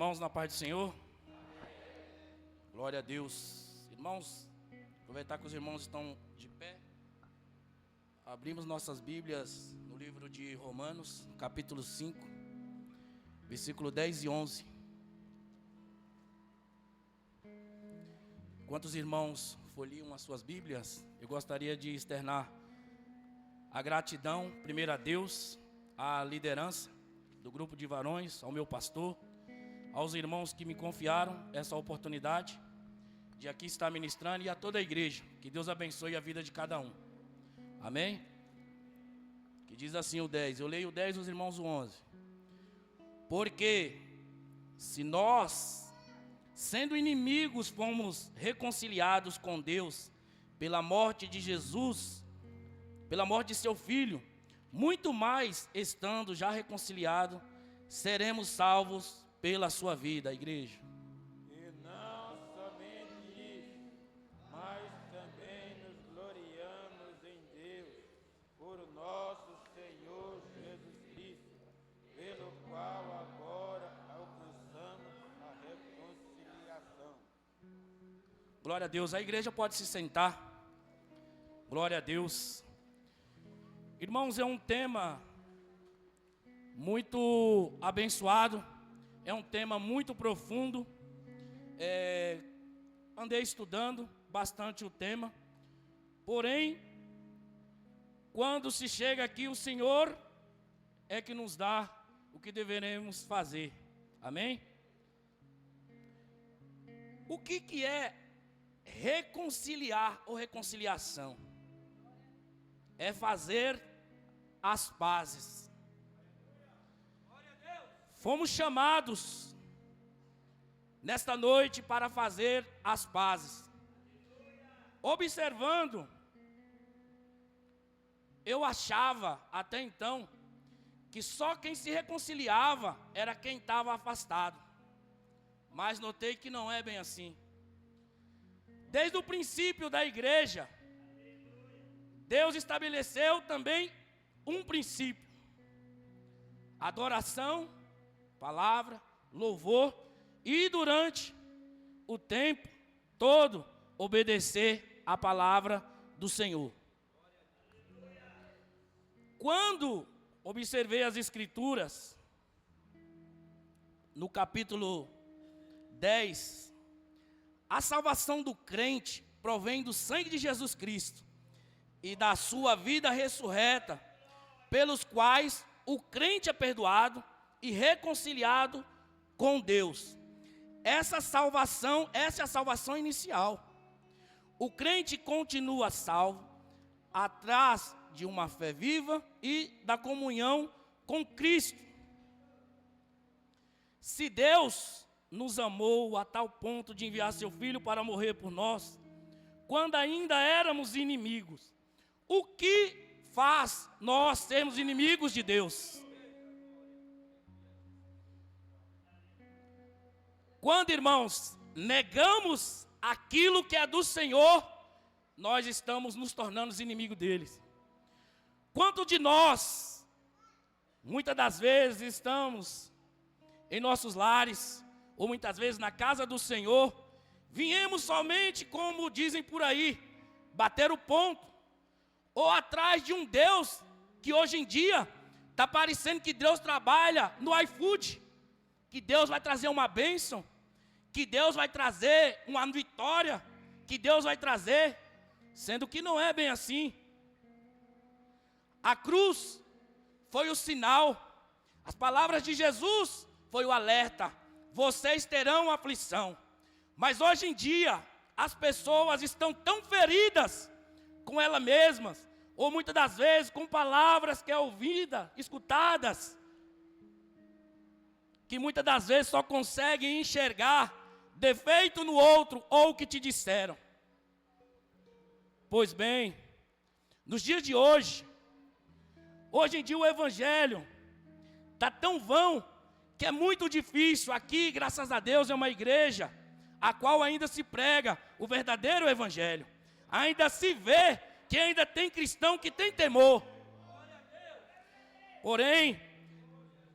Irmãos, na paz do Senhor. Glória a Deus. Irmãos, aproveitar que os irmãos estão de pé. Abrimos nossas Bíblias no livro de Romanos, capítulo 5, versículo 10 e 11. Enquanto os irmãos folheiam as suas Bíblias, eu gostaria de externar a gratidão, primeiro a Deus, à liderança do grupo de varões, ao meu pastor, aos irmãos que me confiaram essa oportunidade de aqui estar ministrando e a toda a igreja. Que Deus abençoe a vida de cada um. Amém? Que diz assim o 10, eu leio o 10, os irmãos o 11. Porque se nós, sendo inimigos, fomos reconciliados com Deus pela morte de Jesus, pela morte de seu Filho, muito mais, estando já reconciliados, seremos salvos pela sua vida, igreja. E não somente isso, mas também nos gloriamos em Deus, por nosso Senhor Jesus Cristo, pelo qual agora alcançamos a reconciliação. Glória a Deus, a igreja pode se sentar. Glória a Deus. Irmãos, é um tema muito abençoado, é um tema muito profundo. Andei estudando bastante o tema, porém, quando se chega aqui, o Senhor é que nos dá o que deveremos fazer. Amém? O que é reconciliar ou reconciliação? É fazer as pazes. Fomos chamados nesta noite para fazer as pazes. Observando, eu achava até então que só quem se reconciliava era quem estava afastado. Mas notei que não é bem assim. Desde o princípio da igreja, Deus estabeleceu também um princípio: adoração, palavra, louvor, e durante o tempo todo obedecer a palavra do Senhor. Quando observei as Escrituras, no capítulo 10, a salvação do crente provém do sangue de Jesus Cristo e da sua vida ressurreta, pelos quais o crente é perdoado e reconciliado com Deus. Essa é a salvação inicial. O crente continua salvo atrás de uma fé viva e da comunhão com Cristo. Se Deus nos amou a tal ponto de enviar seu Filho para morrer por nós, quando ainda éramos inimigos, o que faz nós sermos inimigos de Deus? Quando, irmãos, negamos aquilo que é do Senhor, nós estamos nos tornando inimigos deles. Quanto de nós, muitas das vezes estamos em nossos lares, ou muitas vezes na casa do Senhor, viemos somente, como dizem por aí, bater o ponto, ou atrás de um Deus que hoje em dia está parecendo que Deus trabalha no iFood, que Deus vai trazer uma bênção, que Deus vai trazer uma vitória, que Deus vai trazer, sendo que não é bem assim. A cruz foi o sinal, as palavras de Jesus foi o alerta: vocês terão aflição. Mas hoje em dia as pessoas estão tão feridas com elas mesmas, ou muitas das vezes com palavras que é ouvida, escutadas, que muitas das vezes só conseguem enxergar defeito no outro ou o que te disseram. Pois bem, nos dias de hoje em dia o evangelho está tão vão que é muito difícil. Aqui, graças a Deus, é uma igreja a qual ainda se prega o verdadeiro evangelho. Ainda se vê que ainda tem cristão que tem temor. Porém,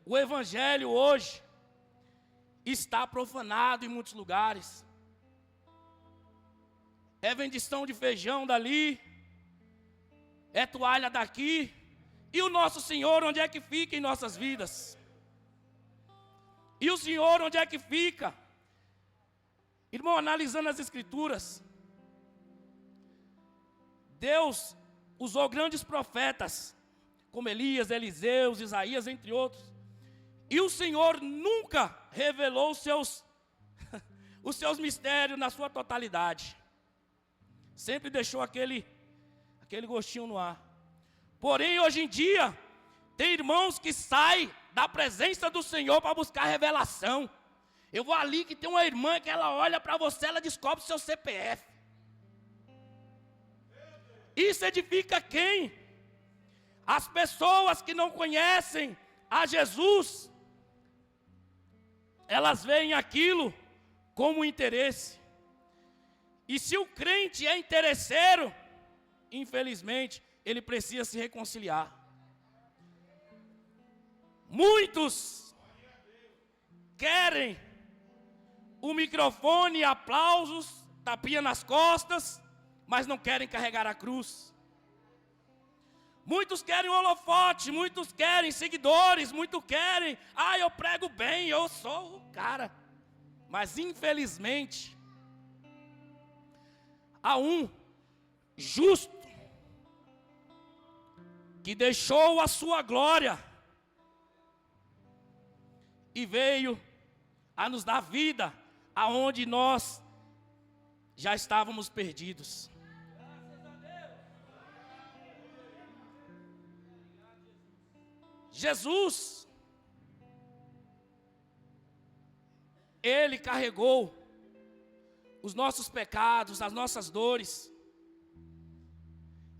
o evangelho hoje, está profanado em muitos lugares. É vendição de feijão dali, é toalha daqui. E o nosso Senhor, onde é que fica em nossas vidas? E o Senhor, onde é que fica? Irmão, analisando as Escrituras, Deus usou grandes profetas, como Elias, Eliseu, Isaías, entre outros. E o Senhor nunca revelou os seus mistérios na sua totalidade. Sempre deixou aquele gostinho no ar. Porém, hoje em dia, tem irmãos que saem da presença do Senhor para buscar revelação. Eu vou ali que tem uma irmã que ela olha para você, ela descobre o seu CPF. Isso edifica quem? As pessoas que não conhecem a Jesus, elas veem aquilo como interesse. E se o crente é interesseiro, infelizmente, ele precisa se reconciliar. Muitos querem o microfone, aplausos, tapinha nas costas, mas não querem carregar a cruz. Muitos querem o holofote, muitos querem seguidores, muitos querem, eu prego bem, eu sou o cara. Mas infelizmente, há um justo que deixou a sua glória e veio a nos dar vida aonde nós já estávamos perdidos. Jesus, Ele carregou os nossos pecados, as nossas dores.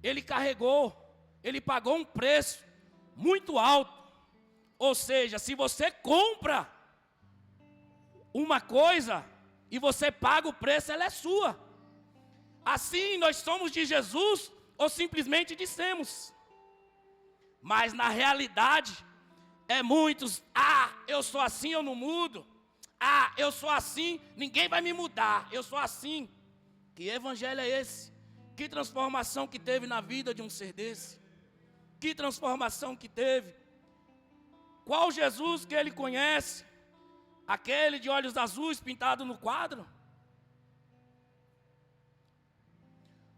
Ele carregou, Ele pagou um preço muito alto. Ou seja, se você compra uma coisa e você paga o preço, ela é sua. Assim nós somos de Jesus ou simplesmente dissemos. Mas na realidade, muitos, eu sou assim, eu não mudo. Eu sou assim, ninguém vai me mudar, eu sou assim. Que evangelho é esse? Que transformação que teve na vida de um ser desse? Que transformação que teve? Qual Jesus que ele conhece? Aquele de olhos azuis pintado no quadro?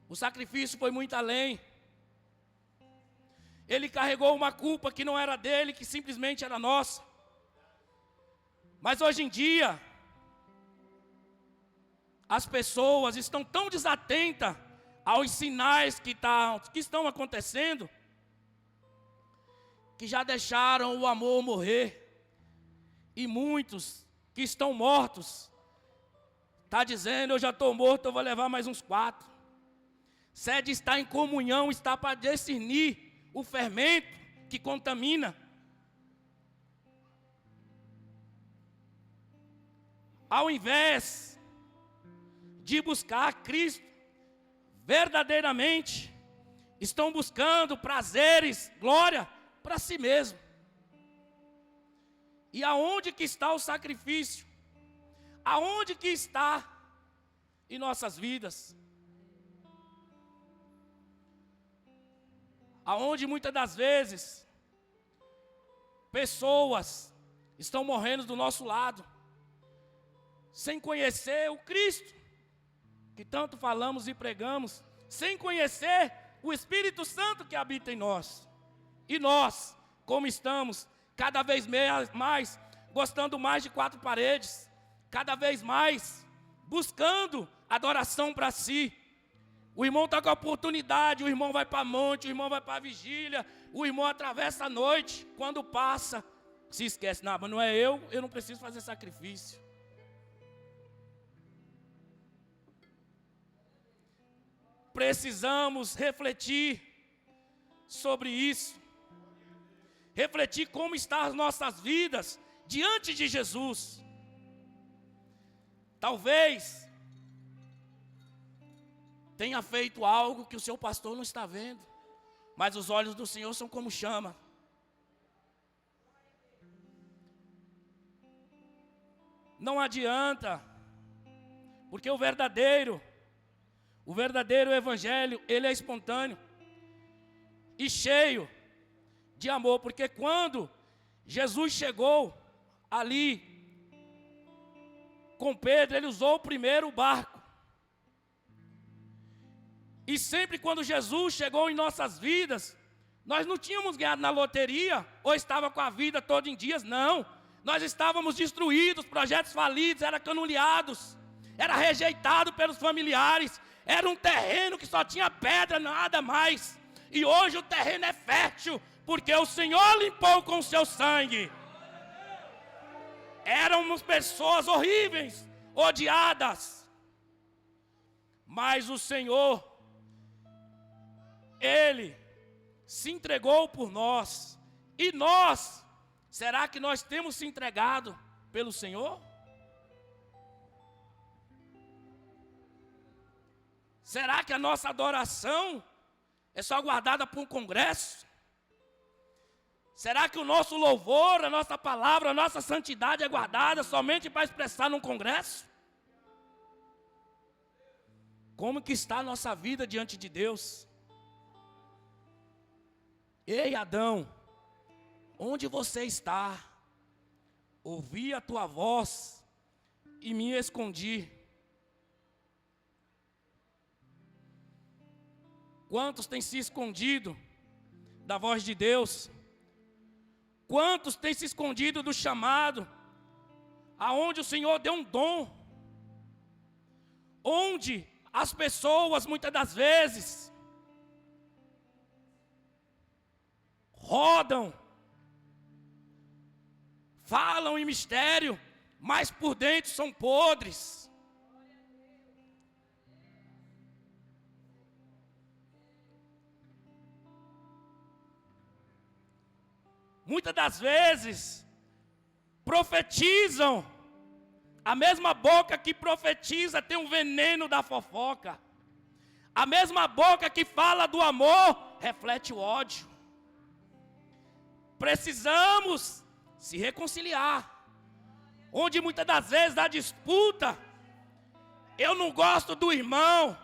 O sacrifício foi muito além. Ele carregou uma culpa que não era dele, que simplesmente era nossa. Mas hoje em dia, as pessoas estão tão desatentas aos sinais que estão acontecendo, que já deixaram o amor morrer. E muitos que estão mortos, está dizendo, eu já estou morto, eu vou levar mais uns 4. Sede está em comunhão, está para discernir o fermento que contamina. Ao invés de buscar Cristo verdadeiramente, estão buscando prazeres, glória para si mesmo. E aonde que está o sacrifício? Aonde que está em nossas vidas? Aonde muitas das vezes pessoas estão morrendo do nosso lado, sem conhecer o Cristo, que tanto falamos e pregamos, sem conhecer o Espírito Santo que habita em nós. E nós, como estamos, cada vez mais, gostando mais de 4 paredes, cada vez mais, buscando adoração para si. O irmão está com a oportunidade, o irmão vai para monte, o irmão vai para a vigília, o irmão atravessa a noite, quando passa, se esquece, mas não é eu não preciso fazer sacrifício. Precisamos refletir sobre isso, refletir como estão as nossas vidas diante de Jesus. Talvez tenha feito algo que o seu pastor não está vendo, mas os olhos do Senhor são como chama. Não adianta, porque o verdadeiro evangelho, ele é espontâneo e cheio de amor, porque quando Jesus chegou ali com Pedro, ele usou primeiro o barco. E sempre quando Jesus chegou em nossas vidas, nós não tínhamos ganhado na loteria, ou estava com a vida toda em dias, não. Nós estávamos destruídos, projetos falidos, eram canuleados, era rejeitado pelos familiares, era um terreno que só tinha pedra, nada mais. E hoje o terreno é fértil, porque o Senhor limpou com o seu sangue. Éramos pessoas horríveis, odiadas, mas o Senhor, Ele se entregou por nós. E nós, será que nós temos se entregado pelo Senhor? Será que a nossa adoração é só guardada para um congresso? Será que o nosso louvor, a nossa palavra, a nossa santidade é guardada somente para expressar num congresso? Como que está a nossa vida diante de Deus? Ei, Adão, onde você está? Ouvi a tua voz e me escondi. Quantos têm se escondido da voz de Deus? Quantos têm se escondido do chamado, aonde o Senhor deu um dom? Onde as pessoas, muitas das vezes, rodam, falam em mistério, mas por dentro são podres. Muitas das vezes, profetizam, a mesma boca que profetiza tem um veneno da fofoca. A mesma boca que fala do amor, reflete o ódio. Precisamos se reconciliar. Onde muitas das vezes há disputa, eu não gosto do irmão.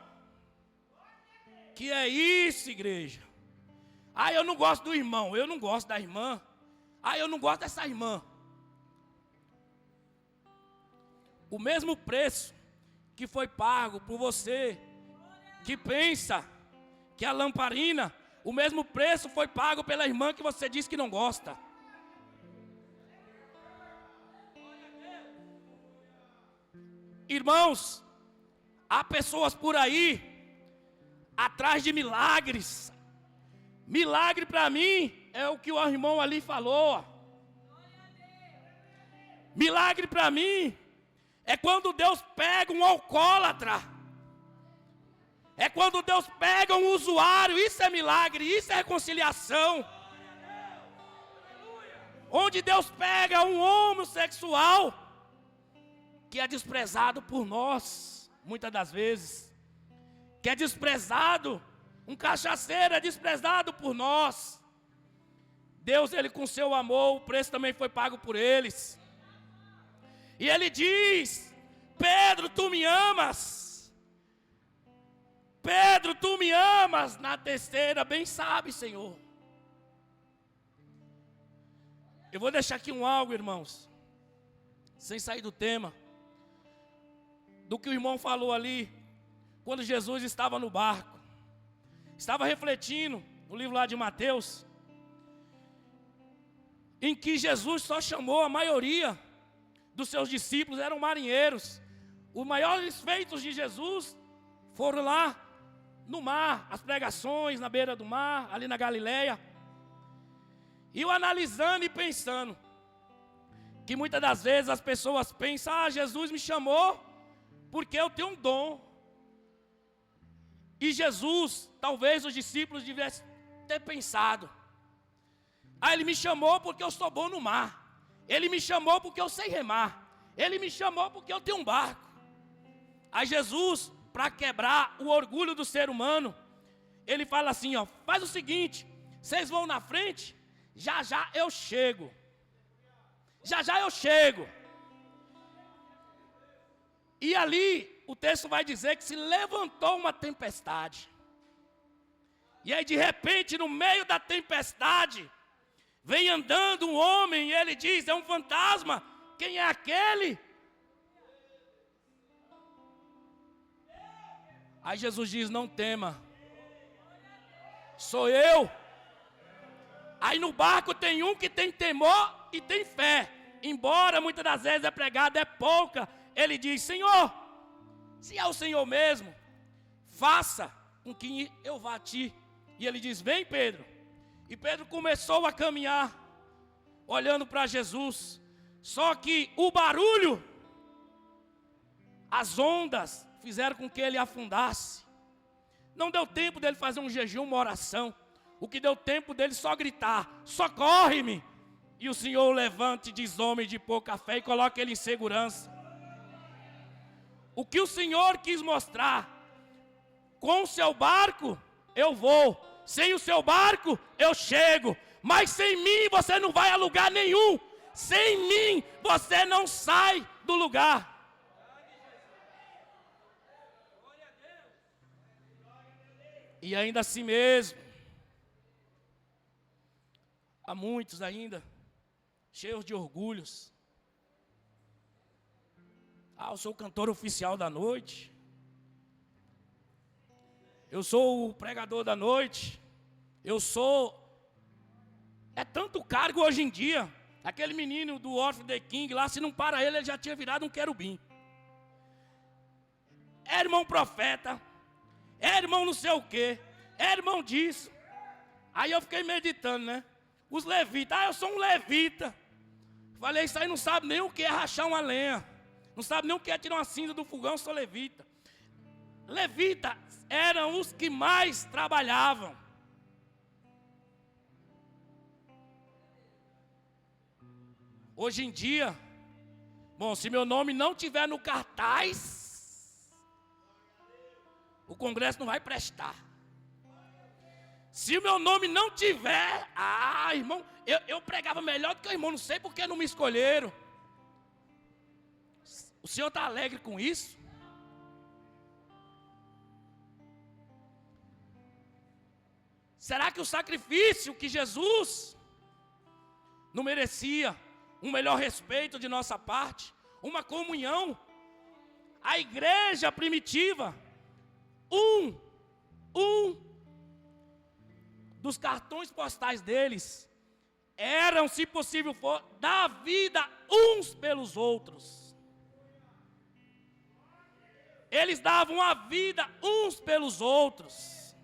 Que é isso, igreja? Ah, eu não gosto do irmão, eu não gosto da irmã. Ah, eu não gosto dessa irmã. O mesmo preço que foi pago por você, que pensa que a lamparina, o mesmo preço foi pago pela irmã que você diz que não gosta. Irmãos, há pessoas por aí, atrás de milagres. Milagre para mim é o que o irmão ali falou. Milagre para mim é quando Deus pega um alcoólatra. É quando Deus pega um usuário. Isso é milagre, isso é reconciliação. Onde Deus pega um homossexual que é desprezado por nós, muitas das vezes. Que é desprezado. Um cachaceiro é desprezado por nós. Deus, Ele com seu amor, o preço também foi pago por eles. E Ele diz: Pedro, tu me amas. Pedro, tu me amas. Na terceira, bem sabe, Senhor. Eu vou deixar aqui algo, irmãos, sem sair do tema, do que o irmão falou ali, quando Jesus estava no barco. Estava refletindo no livro lá de Mateus, em que Jesus só chamou a maioria dos seus discípulos, eram marinheiros. Os maiores feitos de Jesus foram lá no mar, as pregações na beira do mar, ali na Galileia. E eu analisando e pensando, que muitas das vezes as pessoas pensam: ah, Jesus me chamou porque eu tenho um dom. E Jesus, talvez os discípulos devessem ter pensado: ah, Ele me chamou porque eu sou bom no mar. Ele me chamou porque eu sei remar. Ele me chamou porque eu tenho um barco. Aí Jesus, para quebrar o orgulho do ser humano, Ele fala assim, ó: faz o seguinte, vocês vão na frente, já já eu chego. Já já eu chego. E ali o texto vai dizer que se levantou uma tempestade. E aí de repente no meio da tempestade, vem andando um homem e ele diz, é um fantasma, quem é aquele? Aí Jesus diz, não tema, sou eu. Aí no barco tem um que tem temor e tem fé. Embora muitas das vezes é pregado, é pouca. Ele diz, Senhor, se é o Senhor mesmo, faça com que eu vá a ti. E ele diz, vem Pedro. E Pedro começou a caminhar, olhando para Jesus. Só que o barulho, as ondas, fizeram com que ele afundasse. Não deu tempo dele fazer um jejum, uma oração. O que deu tempo dele só gritar, socorre-me. E o Senhor o levanta e diz, homem de pouca fé, e coloca ele em segurança. O que o Senhor quis mostrar, com o seu barco eu vou, sem o seu barco eu chego, mas sem mim você não vai a lugar nenhum. Sem mim você não sai do lugar. E ainda assim mesmo, há muitos ainda, cheios de orgulhos. Eu sou o cantor oficial da noite. Eu sou o pregador da noite. Eu sou... É tanto cargo hoje em dia. Aquele menino do Orphan the King lá, se não para ele já tinha virado um querubim. É irmão profeta. É irmão não sei o quê. É irmão disso. Aí eu fiquei meditando, né? Os levitas. Eu sou um levita. Falei, isso aí não sabe nem o que é rachar uma lenha. Não sabe nem o que é tirar uma cinza do fogão, eu sou levita. Levitas eram os que mais trabalhavam. Hoje em dia, bom, se meu nome não tiver no cartaz, o Congresso não vai prestar. Se o meu nome não tiver, irmão, eu pregava melhor do que o irmão, não sei porque não me escolheram. O senhor está alegre com isso? Será que o sacrifício que Jesus não merecia um melhor respeito de nossa parte, uma comunhão? A igreja primitiva, um dos cartões postais deles eram, se possível for, dar vida uns pelos outros. Eles davam a vida uns pelos outros.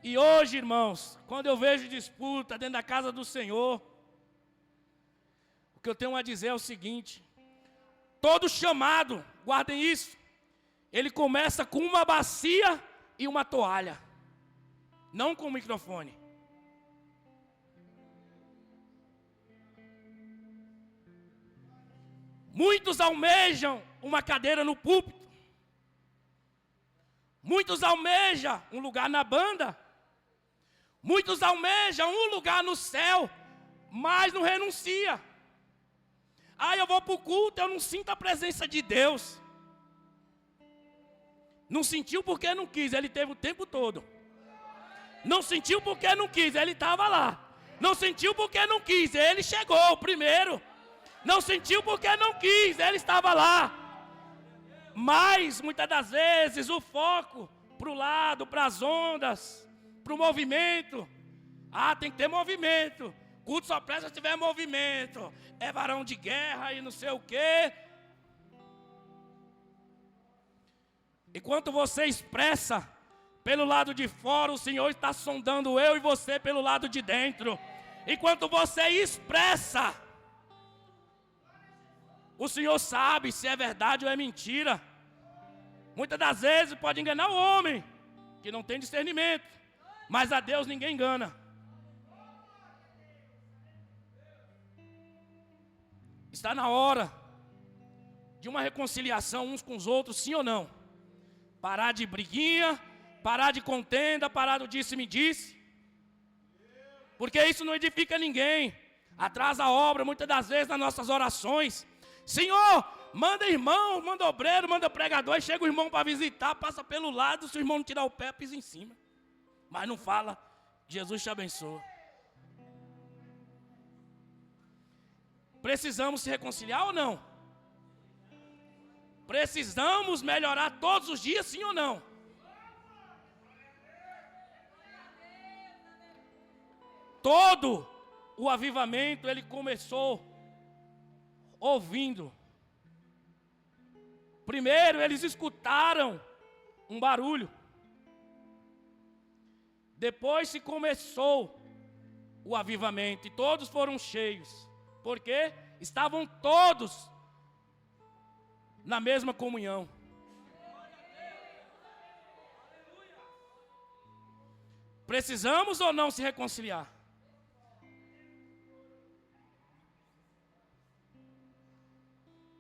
E hoje, irmãos, quando eu vejo disputa dentro da casa do Senhor, o que eu tenho a dizer é o seguinte: todo chamado, guardem isso, ele começa com uma bacia e uma toalha, não com o microfone. Muitos almejam uma cadeira no púlpito. Muitos almejam um lugar na banda. Muitos almejam um lugar no céu, mas não renuncia. Eu vou para o culto, eu não sinto a presença de Deus. Não sentiu porque não quis, ele teve o tempo todo. Não sentiu porque não quis, ele estava lá. Não sentiu porque não quis, ele chegou primeiro. Não sentiu porque não quis, ele estava lá. Mas, muitas das vezes, o foco para o lado, para as ondas, para o movimento. Tem que ter movimento. Culto só presta se tiver movimento. É varão de guerra e não sei o quê. Enquanto você expressa pelo lado de fora, o Senhor está sondando eu e você pelo lado de dentro. Enquanto você expressa, o Senhor sabe se é verdade ou é mentira. Muitas das vezes pode enganar o homem, que não tem discernimento. Mas a Deus ninguém engana. Está na hora de uma reconciliação uns com os outros, sim ou não? Parar de briguinha, parar de contenda, parar do disse-me-disse. Porque isso não edifica ninguém. Atrasa a obra, muitas das vezes, nas nossas orações. Senhor, Manda irmão, manda obreiro, manda pregador. Aí chega o irmão para visitar, passa pelo lado. Se o irmão não tirar o pé, pisa em cima. Mas não fala, Jesus te abençoa. Precisamos se reconciliar ou não? Precisamos melhorar todos os dias, sim ou não? Todo o avivamento, ele começou ouvindo. Primeiro, eles escutaram um barulho. Depois se começou o avivamento e todos foram cheios. Porque estavam todos na mesma comunhão. Precisamos ou não se reconciliar?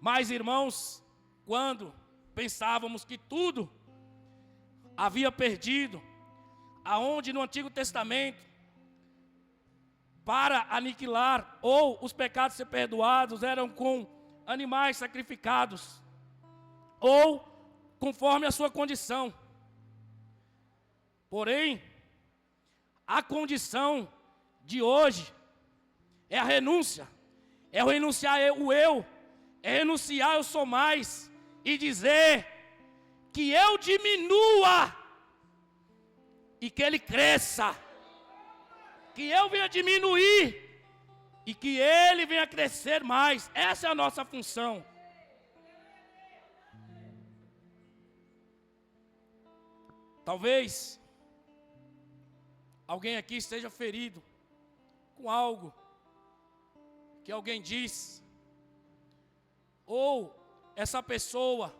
Mas, irmãos, quando pensávamos que tudo havia perdido, aonde no Antigo Testamento, para aniquilar ou os pecados ser perdoados eram com animais sacrificados ou conforme a sua condição. Porém, a condição de hoje é a renúncia, é o renunciar o eu, é renunciar eu sou mais e dizer que eu diminua e que ele cresça. Que eu venha diminuir e que ele venha crescer mais. Essa é a nossa função. Talvez alguém aqui esteja ferido com algo que alguém disse, ou essa pessoa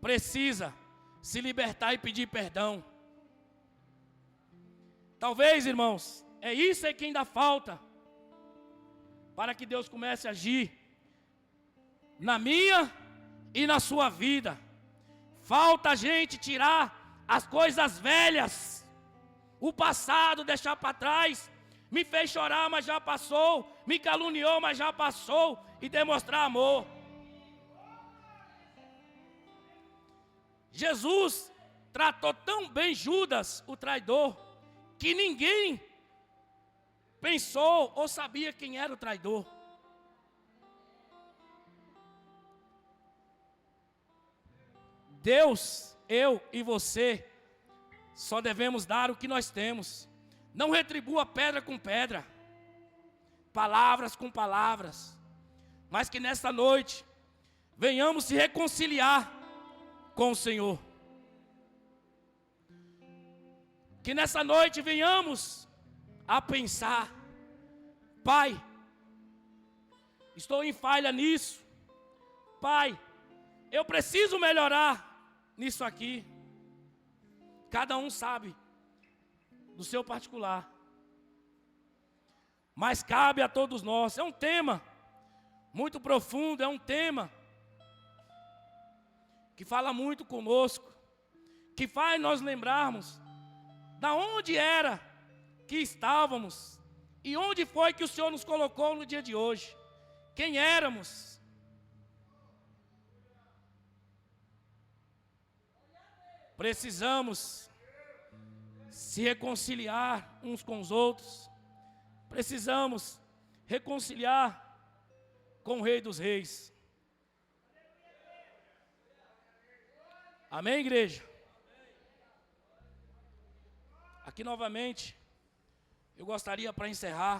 precisa se libertar e pedir perdão. Talvez, irmãos, é isso que ainda falta para que Deus comece a agir na minha e na sua vida. Falta a gente tirar as coisas velhas, o passado deixar para trás. Me fez chorar, mas já passou. Me caluniou, mas já passou. E demonstrar amor. Jesus tratou tão bem Judas, o traidor, que ninguém pensou ou sabia quem era o traidor. Deus, eu e você, só devemos dar o que nós temos. Não retribua pedra com pedra, palavras com palavras, mas que nesta noite venhamos se reconciliar com o Senhor. Que nessa noite venhamos a pensar: Pai, estou em falha nisso. Pai, eu preciso melhorar nisso aqui. Cada um sabe do seu particular, mas cabe a todos nós. É um tema muito profundo, é um tema que fala muito conosco, que faz nós lembrarmos da onde era que estávamos e onde foi que o Senhor nos colocou no dia de hoje. Quem éramos? Precisamos se reconciliar uns com os outros. Precisamos reconciliar com o Rei dos Reis. Amém, igreja? Aqui novamente, eu gostaria para encerrar,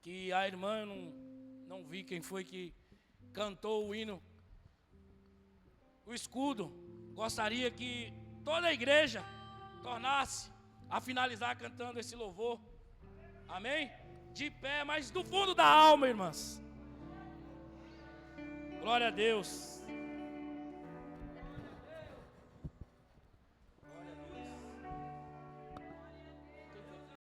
que a irmã, eu não vi quem foi que cantou o hino, o escudo. Gostaria que toda a igreja tornasse a finalizar cantando esse louvor. Amém? De pé, mas do fundo da alma, irmãs. Glória a Deus.